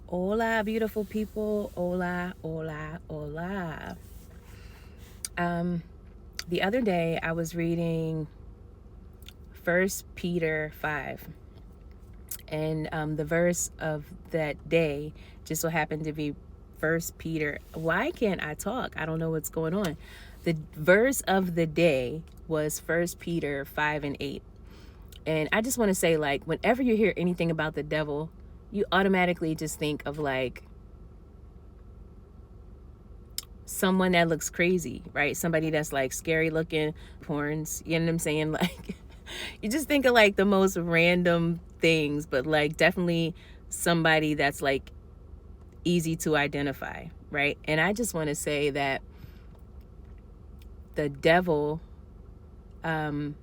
Hola, beautiful people. Hola, hola, hola. The other day I was reading First Peter 5, and the verse of that day just so happened to be First Peter. Why can't I talk? I don't know what's going on. The verse of the day was First Peter 5 and 8. And I just want to say, like, whenever you hear anything about the devil, you automatically just think of like someone that looks crazy, right? Somebody that's like scary looking, horns, you know what I'm saying? Like, you just think of like the most random things, but like definitely somebody that's like easy to identify, right? And I just want to say that the devil um,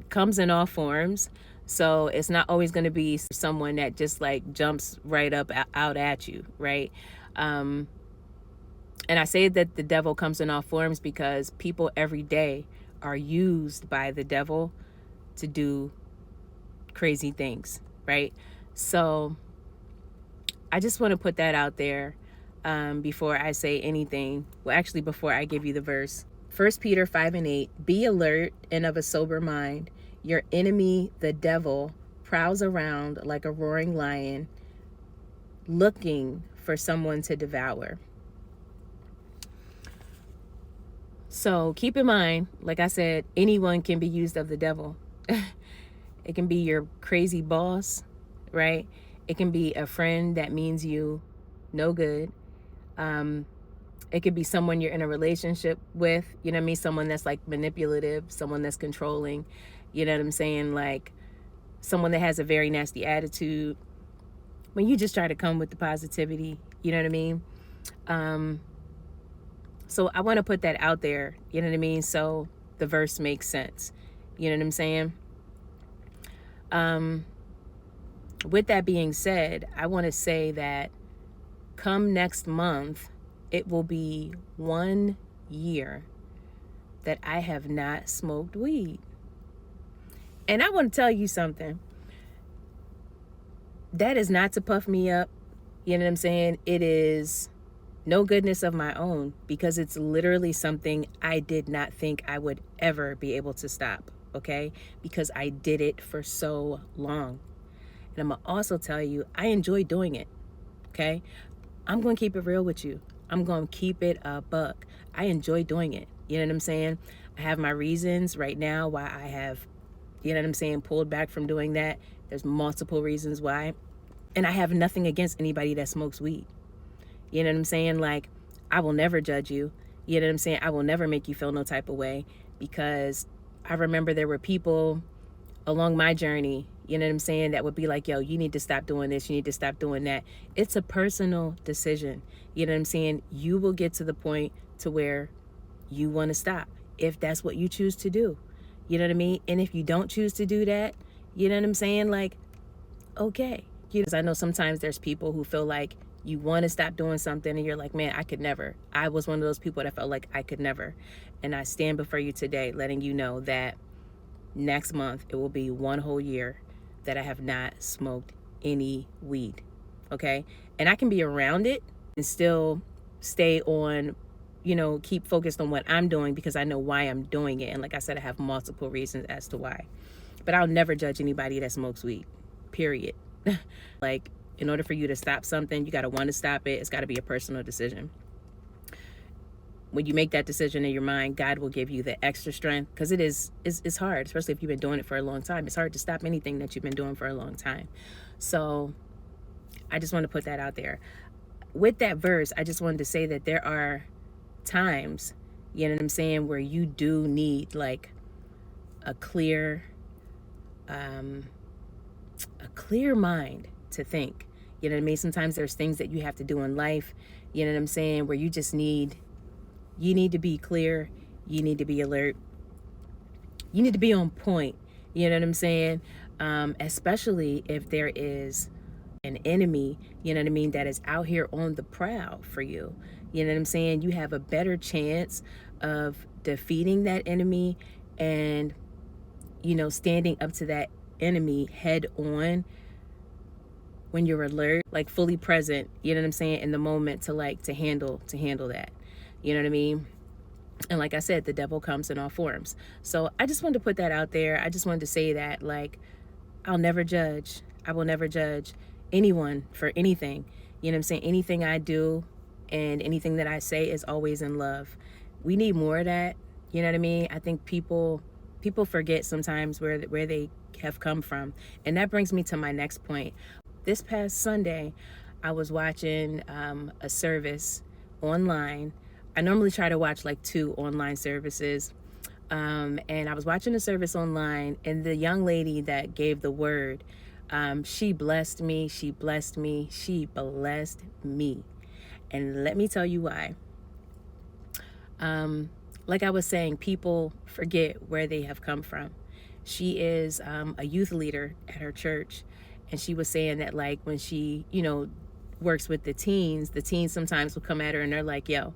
comes in all forms. So it's not always going to be someone that just like jumps right up out at you, right? Um, And I say that the devil comes in all forms because people every day are used by the devil to do crazy things, right? So I just want to put that out there before I say anything. Well, actually, before I give you the verse. 1 Peter 5 and 8, be alert and of a sober mind. Your enemy, the devil, prowls around like a roaring lion looking for someone to devour. So keep in mind, like I said, anyone can be used of the devil. It can be your crazy boss, right? It can be a friend that means you no good. Um, it could be someone you're in a relationship with, you know what I mean? Someone that's like manipulative, someone that's controlling, you know what I'm saying? Like someone that has a very nasty attitude. When you just try to come with the positivity, you know what I mean? Um, So I want to put that out there, you know what I mean? So the verse makes sense. You know what I'm saying? Um, with that being said, I want to say that come next month, it will be 1 year that I have not smoked weed. And I want to tell you something. That is not to puff me up. You know what I'm saying? It is no goodness of my own because it's literally something I did not think I would ever be able to stop, okay? Because I did it for so long. And I'm gonna also tell you, I enjoy doing it, okay? I'm gonna keep it real with you. I'm gonna keep it a buck. I enjoy doing it. You know what I'm saying? I have my reasons right now why I have, you know what I'm saying, pulled back from doing that. There's multiple reasons why. And I have nothing against anybody that smokes weed. You know what I'm saying? Like, I will never judge you. You know what I'm saying? I will never make you feel no type of way because I remember there were people along my journey, you know what I'm saying, that would be like, yo, you need to stop doing this. You need to stop doing that. It's a personal decision. You know what I'm saying? You will get to the point to where you want to stop if that's what you choose to do. You know what I mean? And if you don't choose to do that, you know what I'm saying? Like, okay. Because I know sometimes there's people who feel like you want to stop doing something and you're like, man, I could never. I was one of those people that felt like I could never. And I stand before you today letting you know that next month it will be 1 whole year that I have not smoked any weed. Okay? And I can be around it and still stay on, keep focused on what I'm doing because I know why I'm doing it. And like I said, I have multiple reasons as to why. But I'll never judge anybody that smokes weed, period. Like, in order for you to stop something, you got to want to stop it. It's got to be a personal decision. When you make that decision in your mind, God will give you the extra strength because it's hard, especially if you've been doing it for a long time. It's hard to stop anything that you've been doing for a long time. So I just want to put that out there. With that verse, I just wanted to say that there are times, you know what I'm saying, where you do need like a clear um, a clear mind to think. You know what I mean? Sometimes there's things that you have to do in life, you know what I'm saying, where you need to be clear, you need to be alert, you need to be on point. You know what I'm saying? Especially if there is an enemy, you know what I mean, that is out here on the prowl for you. You know what I'm saying? You have a better chance of defeating that enemy and, standing up to that enemy head on when you're alert, like fully present, you know what I'm saying, in the moment to handle that. You know what I mean? And like I said, the devil comes in all forms. So I just wanted to put that out there. I just wanted to say that, like, I'll never judge. I will never judge anyone for anything. You know what I'm saying? Anything I do and anything that I say is always in love. We need more of that. You know what I mean? I think people forget sometimes where they have come from. And that brings me to my next point. This past Sunday, I was watching a service online. I normally try to watch like 2 online services. And I was watching a service online, and the young lady that gave the word, she blessed me. She blessed me. She blessed me. And let me tell you why. Like I was saying, people forget where they have come from. She is a youth leader at her church. And she was saying that, like, when she, works with the teens sometimes will come at her and they're like, yo,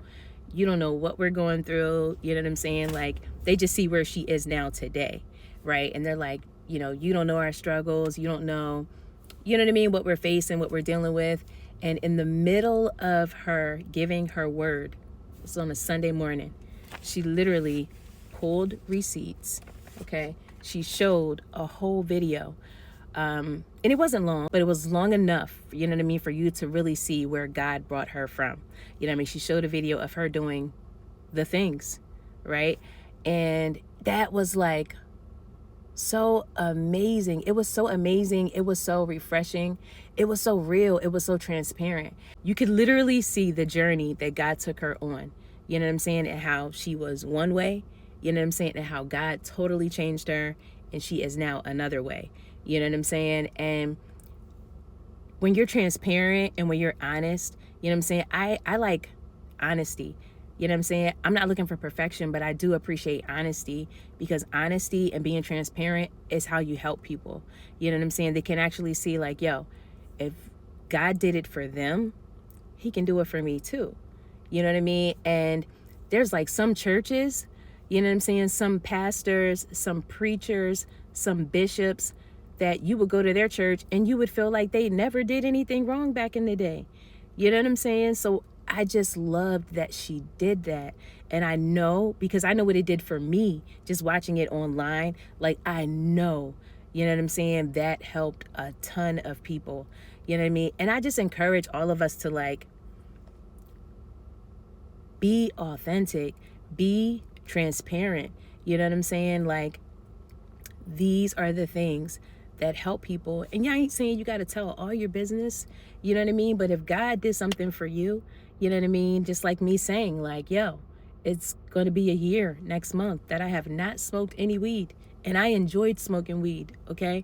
you don't know what we're going through. You know what I'm saying? Like, they just see where she is now today, right? And they're like, you don't know our struggles. You don't know, you know what I mean, what we're facing, what we're dealing with. And in the middle of her giving her word, it's on a Sunday morning, she literally pulled receipts, okay? She showed a whole video. And it wasn't long, but it was long enough, you know what I mean, for you to really see where God brought her from. You know what I mean? She showed a video of her doing the things, right? And that was like so amazing. It was so amazing. It was so refreshing. It was so real. It was so transparent. You could literally see the journey that God took her on. You know what I'm saying? And how she was one way, you know what I'm saying? And how God totally changed her and she is now another way. You know what I'm saying? And when you're transparent and when you're honest, you know what I'm saying? I like honesty. You know what I'm saying? I'm not looking for perfection, but I do appreciate honesty, because honesty and being transparent is how you help people. You know what I'm saying? They can actually see, like, yo, if God did it for them, he can do it for me too. You know what I mean? And there's like some churches, you know what I'm saying? Some pastors, some preachers, some bishops that you would go to their church and you would feel like they never did anything wrong back in the day. You know what I'm saying? So I just loved that she did that. And I know, because I know what it did for me, just watching it online, like I know, you know what I'm saying, that helped a ton of people. You know what I mean? And I just encourage all of us to, like, be authentic, be transparent. You know what I'm saying? Like, these are the things that help people. And I ain't saying you got to tell all your business, you know what I mean? But if God did something for you, you know what I mean? Just like me saying, like, yo, it's going to be a year next month that I have not smoked any weed. And I enjoyed smoking weed, okay?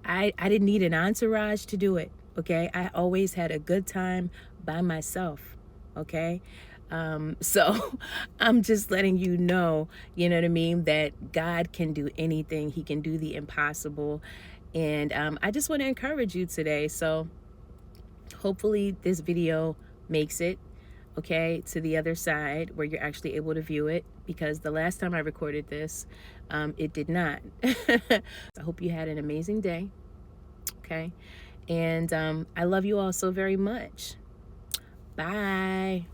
I didn't need an entourage to do it, okay? I always had a good time by myself, okay? So I'm just letting you know, you know what I mean, that God can do anything. He can do the impossible. And I just want to encourage you today. So hopefully this video makes it, okay, to the other side where you're actually able to view it, because the last time I recorded this, it did not. I hope you had an amazing day, okay? And I love you all so very much. Bye.